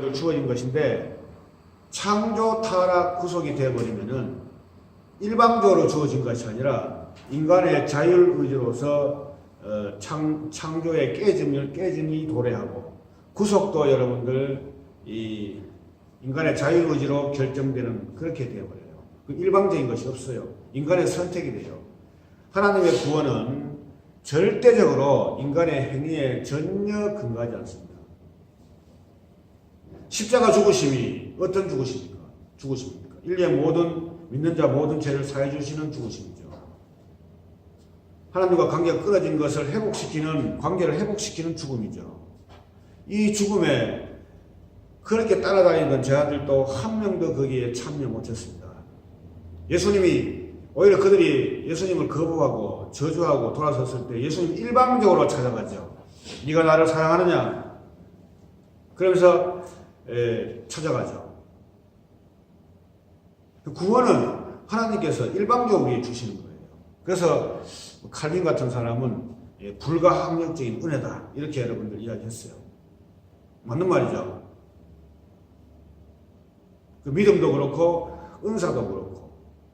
여러분들 주어진 것인데, 창조, 타락, 구속이 되어버리면은 일방적으로 주어진 것이 아니라 인간의 자율의지로서 창조의 깨짐이 도래하고, 구속도 여러분들 이 인간의 자율의지로 결정되는, 그렇게 되어버려요. 그 일방적인 것이 없어요. 인간의 선택이 돼요. 하나님의 구원은 절대적으로 인간의 행위에 전혀 근거하지 않습니다. 십자가 죽으심이 어떤 죽으심입니까? 인류의 모든 믿는 자 모든 죄를 사해 주시는 죽으심이죠. 하나님과 관계가 끊어진 것을 관계를 회복시키는 죽음이죠. 이 죽음에 그렇게 따라다니던 제자들도 한 명도 거기에 참여 못했습니다. 예수님이 오히려 그들이 예수님을 거부하고 저주하고 돌아섰을 때 예수님 일방적으로 찾아가죠. 네가 나를 사랑하느냐? 그러면서 찾아가죠. 구원은 하나님께서 일방적으로 우리에게 주시는 거예요. 그래서 칼빈 같은 사람은 불가항력적인 은혜다, 이렇게 여러분들 이야기했어요. 맞는 말이죠. 그 믿음도 그렇고 은사도 그렇고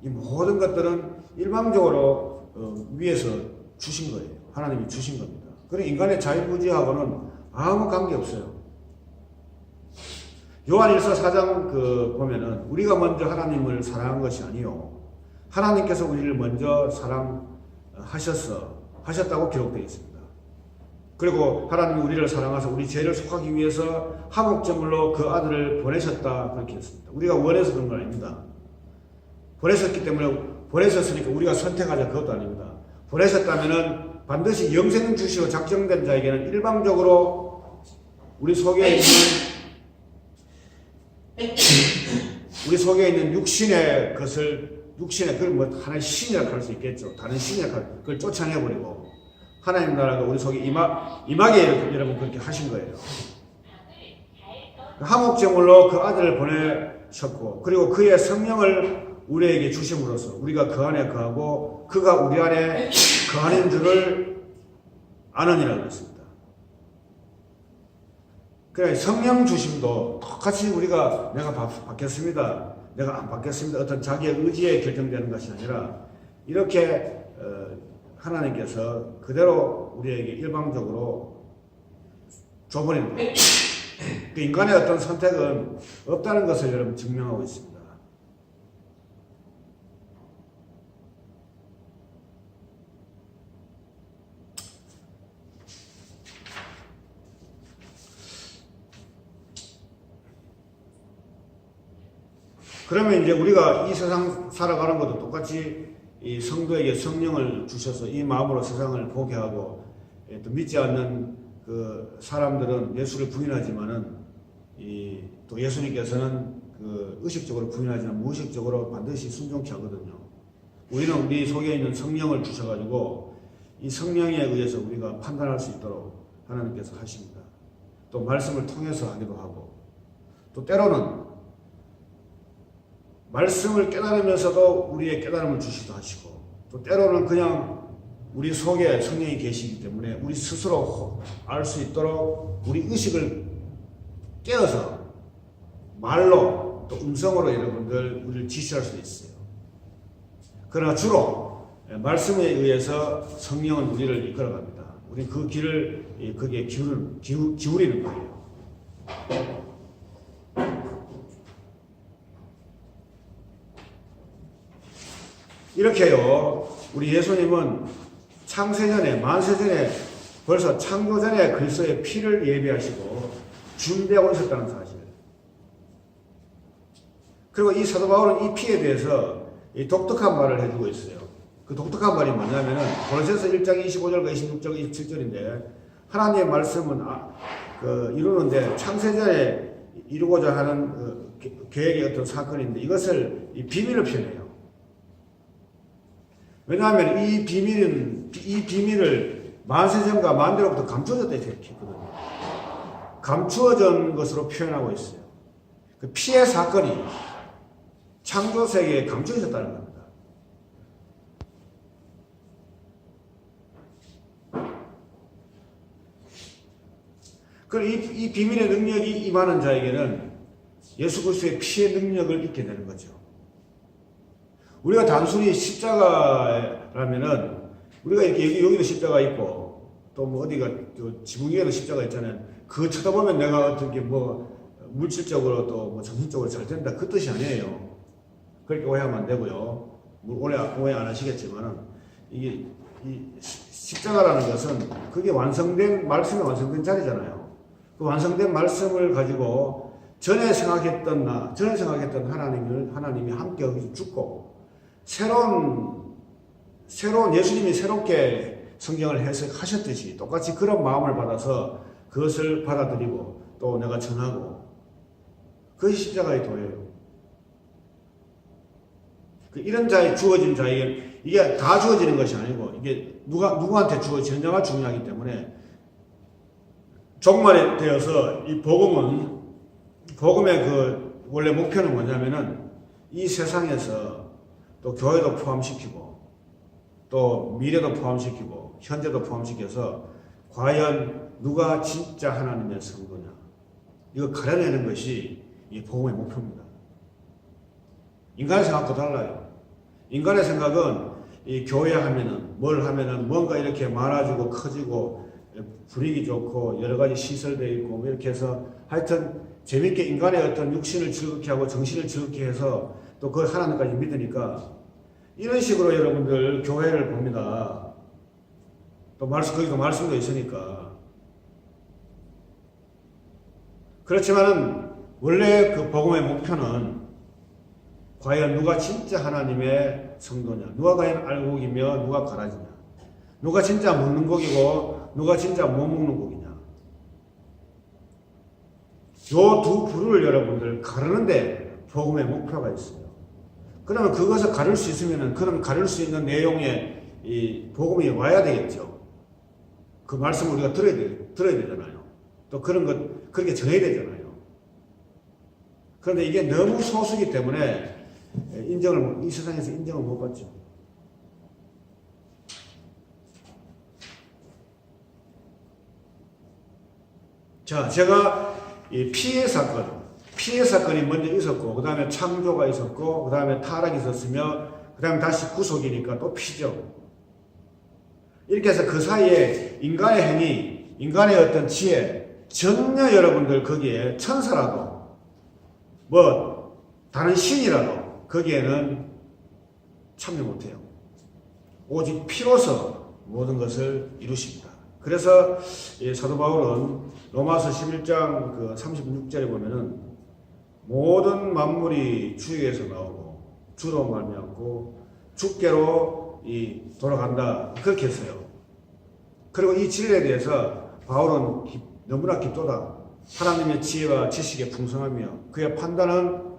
이 모든 것들은 일방적으로 위에서 주신 거예요. 하나님이 주신 겁니다. 그러니 인간의 자유의지하고는 아무 관계없어요. 요한일서 4장 보면은 우리가 먼저 하나님을 사랑한 것이 아니요, 하나님께서 우리를 먼저 사랑하셨다고 기록되어 있습니다. 그리고 하나님이 우리를 사랑하사 우리 죄를 속하기 위해서 화목제물로 그 아들을 보내셨다, 그렇게 했습니다. 우리가 원해서 그런 건 아닙니다. 보내셨으니까 우리가 선택하자, 그것도 아닙니다. 보내셨다면은 반드시 영생 주시로 작정된 자에게는 일방적으로 우리 속에 있는 육신의 것을, 그걸 뭐 하나의 신이라고 할 수 있겠죠. 다른 신이라고 그걸 쫓아내버리고 하나님 나라가 우리 속에 임하게 여러분 그렇게 하신 거예요. 화목제물로 그 아들을 보내셨고, 그리고 그의 성령을 우리에게 주심으로써 우리가 그 안에 거하고 그가 우리 안에 거하는 줄을 아느니라 그랬습니다. 그래, 성령 주심도 똑같이 우리가 내가 받겠습니다, 내가 안 받겠습니다, 어떤 자기의 의지에 결정되는 것이 아니라 이렇게 하나님께서 그대로 우리에게 일방적으로 줘버리는 거예요. 그 인간의 어떤 선택은 없다는 것을 여러분 증명하고 있습니다. 그러면 이제 우리가 이 세상 살아가는 것도 똑같이 이 성도에게 성령을 주셔서 이 마음으로 세상을 보게 하고, 또 믿지 않는 그 사람들은 예수를 부인하지만은 또 예수님께서는 그 의식적으로 부인하지만 무의식적으로 반드시 순종케 하거든요. 우리는 우리 속에 있는 성령을 주셔가지고 이 성령에 의해서 우리가 판단할 수 있도록 하나님께서 하십니다. 또 말씀을 통해서 하기도 하고, 또 때로는 말씀을 깨달으면서도 우리의 깨달음을 주시기도 하시고, 또 때로는 그냥 우리 속에 성령이 계시기 때문에 우리 스스로 알 수 있도록 우리 의식을 깨어서 말로 또 음성으로 여러분들 우리를 지시할 수 있어요. 그러나 주로 말씀에 의해서 성령은 우리를 이끌어갑니다. 우리는 그 길을 거기에 기울이는 거예요. 이렇게요, 우리 예수님은 창세전에, 만세전에, 벌써 창조전에 그리스도의 피를 예비하시고 준비하고 있었다는 사실. 그리고 이 사도 바울은 이 피에 대해서 이 독특한 말을 해주고 있어요. 그 독특한 말이 뭐냐면은 고린도서 1장 25절과 26절, 27절인데, 하나님의 말씀은 이루는데 창세전에 이루고자 하는 계획의 어떤 사건인데 이것을 이 비밀을 표현해요. 왜냐하면 이 비밀을 만세전과 만대로부터 감추어졌다 이렇게 했거든요. 감추어진 것으로 표현하고 있어요. 그 피의 사건이 창조 세계에 감추어졌다는 겁니다. 이 비밀의 능력이 임하는 자에게는 예수 그리스도의 피의 능력을 잊게 되는 거죠. 우리가 단순히 십자가라면은 우리가 이렇게 여기도 십자가 있고 또 뭐 어디가 지붕 위에도 십자가 있잖아요. 그거 쳐다보면 내가 어떻게 뭐 물질적으로 또 뭐 정신적으로 잘 된다 그 뜻이 아니에요. 그렇게 오해하면 안 되고요. 오해 안 하시겠지만은 이게 이 십자가라는 것은 그게 완성된 말씀이 완성된 자리잖아요. 그 완성된 말씀을 가지고 전에 생각했던 하나님이 함께 여기서 죽고 새로운 예수님이 새롭게 성경을 해석하셨듯이 똑같이 그런 마음을 받아서 그것을 받아들이고 또 내가 전하고 그것이 십자가의 도예요. 이런 자에 주어진 자에게 이게 다 주어지는 것이 아니고 이게 누구한테 주어지느냐가 중요하기 때문에 종말에 되어서 이 복음의 그 원래 목표는 뭐냐면은 이 세상에서 또 교회도 포함시키고 또 미래도 포함시키고 현재도 포함시켜서 과연 누가 진짜 하나님의 성도냐 이거 가려내는 것이 이 복음의 목표입니다. 인간의 생각도 달라요. 인간의 생각은 이 교회 하면은 뭘 하면은 뭔가 이렇게 많아지고 커지고 분위기 좋고 여러 가지 시설되어 있고 뭐 이렇게 해서 하여튼 재밌게 인간의 어떤 육신을 즐겁게 하고 정신을 즐겁게 해서 또 그걸 하나님까지 믿으니까 이런 식으로 여러분들 교회를 봅니다. 또 거기도 말씀도 있으니까. 그렇지만은 원래 그 복음의 목표는 과연 누가 진짜 하나님의 성도냐, 누가 과연 알곡이며 누가 가라지냐, 누가 진짜 먹는 고기고 누가 진짜 못 먹는 고기냐. 요 두 부류를 여러분들 가르는데 복음의 목표가 있어요. 그러면 그것을 가를 수 있으면은 그럼 가를 수 있는 내용의 이 복음이 와야 되겠죠. 그 말씀을 우리가 들어야 되잖아요. 또 그런 것 그렇게 전해야 되잖아요. 그런데 이게 너무 소수기 때문에 이 세상에서 인정을 못 받죠. 자, 제가 이 피해 사건이 먼저 있었고, 그 다음에 창조가 있었고, 그 다음에 타락이 있었으며, 그 다음에 다시 구속이니까 또 피죠. 이렇게 해서 그 사이에 인간의 행위, 인간의 어떤 지혜, 전혀 여러분들 거기에 천사라도, 뭐, 다른 신이라도 거기에는 참여 못해요. 오직 피로서 모든 것을 이루십니다. 그래서 사도 바울은 로마서 11장 그 36절에 보면은 모든 만물이 주에게서 나오고 주로 말미암고 주께로 돌아간다 그렇게 했어요. 그리고 이 진리에 대해서 바울은 너무나 깊도다. 하나님의 지혜와 지식의 풍성하며 그의 판단은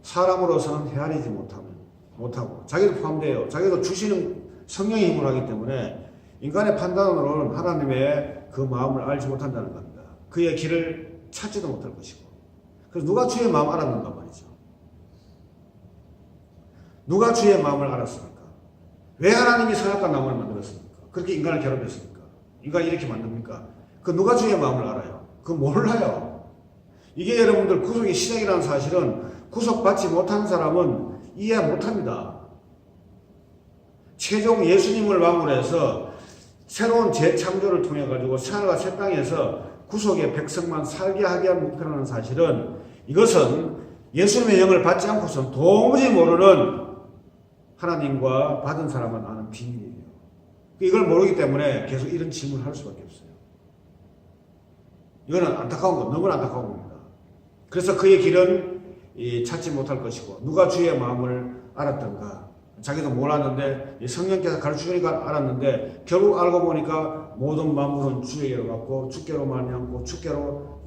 사람으로서는 헤아리지 못하고 자기도 포함돼요. 자기도 주시는 성령의 힘을 하기 때문에 인간의 판단으로는 하나님의 그 마음을 알지 못한다는 겁니다. 그의 길을 찾지도 못할 것이고. 그래서 누가 주의 마음을 알았는가 말이죠. 누가 주의 마음을 알았습니까? 왜 하나님이 선악과 나무를 만들었습니까? 그렇게 인간을 괴롭혔습니까? 인간이 이렇게 만듭니까? 그 누가 주의 마음을 알아요? 그거 몰라요. 이게 여러분들 구속의 시작이라는 사실은 구속받지 못한 사람은 이해 못합니다. 최종 예수님을 마무리해서 새로운 재창조를 통해 가지고 하늘과 새 땅에서 구속의 백성만 살게 하게 한 목표라는 사실은 이것은 예수님의 영을 받지 않고서는 도무지 모르는 하나님과 받은 사람만 아는 비밀이에요. 이걸 모르기 때문에 계속 이런 질문을 할 수밖에 없어요. 이거는 너무나 안타까운 겁니다. 그래서 그의 길은 찾지 못할 것이고 누가 주의 마음을 알았던가 자기도 몰랐는데 성령께서 가르쳐주니까 알았는데 결국 알고 보니까 모든 만물은 주에게로 갔고 주께로 말미암고 주께로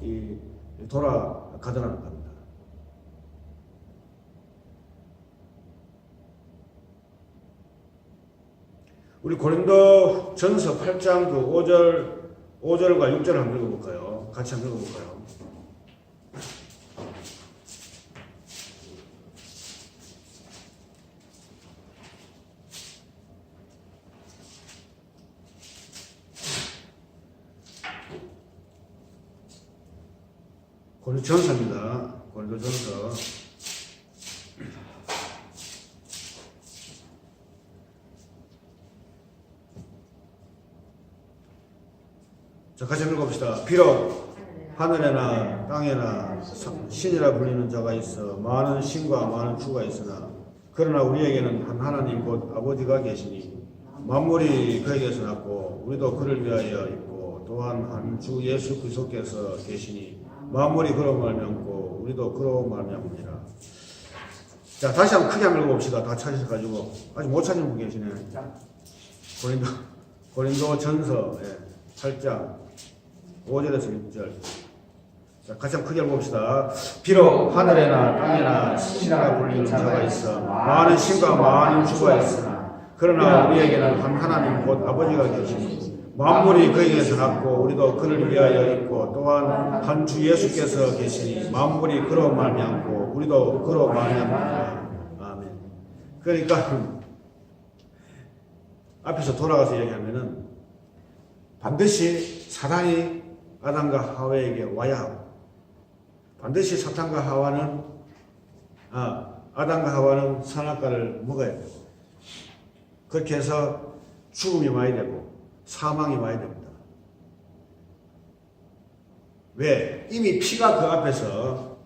돌아가더라는 겁니다. 우리 고린도 전서 8장 그 5절과 6절을 한번 읽어볼까요? 같이 한번 읽어볼까요? 고린도전서입니다. 고린도전서. 자, 같이 읽어봅시다. 비록 하늘에나 땅에나 신이라 불리는 자가 있어 많은 신과 많은 주가 있으나 그러나 우리에게는 한 하나님 곧 아버지가 계시니 만물이 그에게서 났고 우리도 그를 위하여 있고 또한 한 주 예수 그리스도께서 계시니 만물이 그로 말미암고 우리도 그로 말미암으니라. 자, 다시 한번 크게 한번 읽어봅시다. 다 찾으셔가지고 아직 못 찾은 분 계시네. 고린도전서 8장 5절에서 6절. 자, 같이 한번 크게 읽어봅시다. 비록 하늘에나 땅에나 신이라 불리는 자가 있어 많은 신과 많은 주가 있으나 그러나 우리에게는 한 하나님 곧 아버지가 계시니 만물이 그에게서 났고 우리도 그를 위하여 있고 또한 한 주 예수께서 계시니 만물이 그로 말미암고 우리도 그로 말미암으리라. 아멘. 그러니까 앞에서 돌아가서 얘기하면은 반드시 사단이 아담과 하와에게 와야 하고 반드시 사탄과 하와는 아담과 하와는 선악과를 먹어야 되고 그렇게 해서 죽음이 와야 되고 사망이 와야 됩니다. 왜? 이미 피가 그 앞에서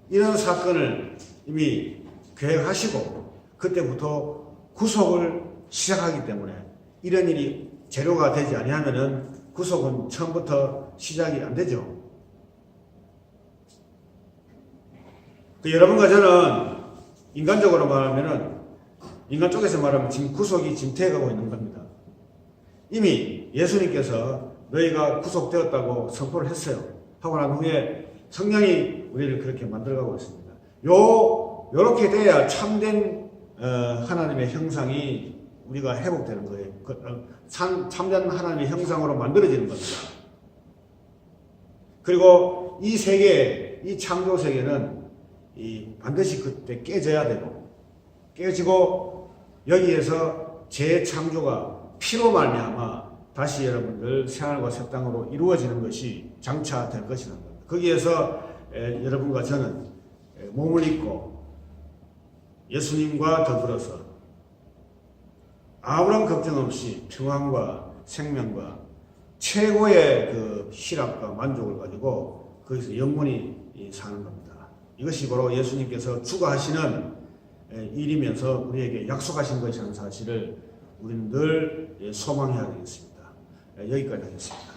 이런 사건을 이미 계획하시고 그때부터 구속을 시작하기 때문에 이런 일이 재료가 되지 아니하면은 구속은 처음부터 시작이 안 되죠. 여러분과 저는 인간적으로 말하면은 인간 쪽에서 말하면 지금 구속이 지금 되어가고 있는 겁니다. 이미 예수님께서 너희가 구속되었다고 선포를 했어요. 하고 난 후에 성령이 우리를 그렇게 만들어가고 있습니다. 요렇게 돼야 참된 하나님의 형상이 우리가 회복되는 거예요. 참된 하나님의 형상으로 만들어지는 겁니다. 그리고 이 세계, 이 창조 세계는 반드시 그때 깨져야 되고 깨지고 여기에서 재창조가 피로 말미암아 다시 여러분들 새하늘과 새 땅으로 이루어지는 것이 장차 될 것이라는 겁니다. 거기에서 여러분과 저는 몸을 입고 예수님과 더불어서 아무런 걱정 없이 평안과 생명과 최고의 그 희락과 만족을 가지고 거기서 영원히 사는 겁니다. 이것이 바로 예수님께서 추구하시는 일이면서 우리에게 약속하신 것이라는 사실을 우리는 늘 소망해야 되겠습니다. 여기까지 하겠습니다.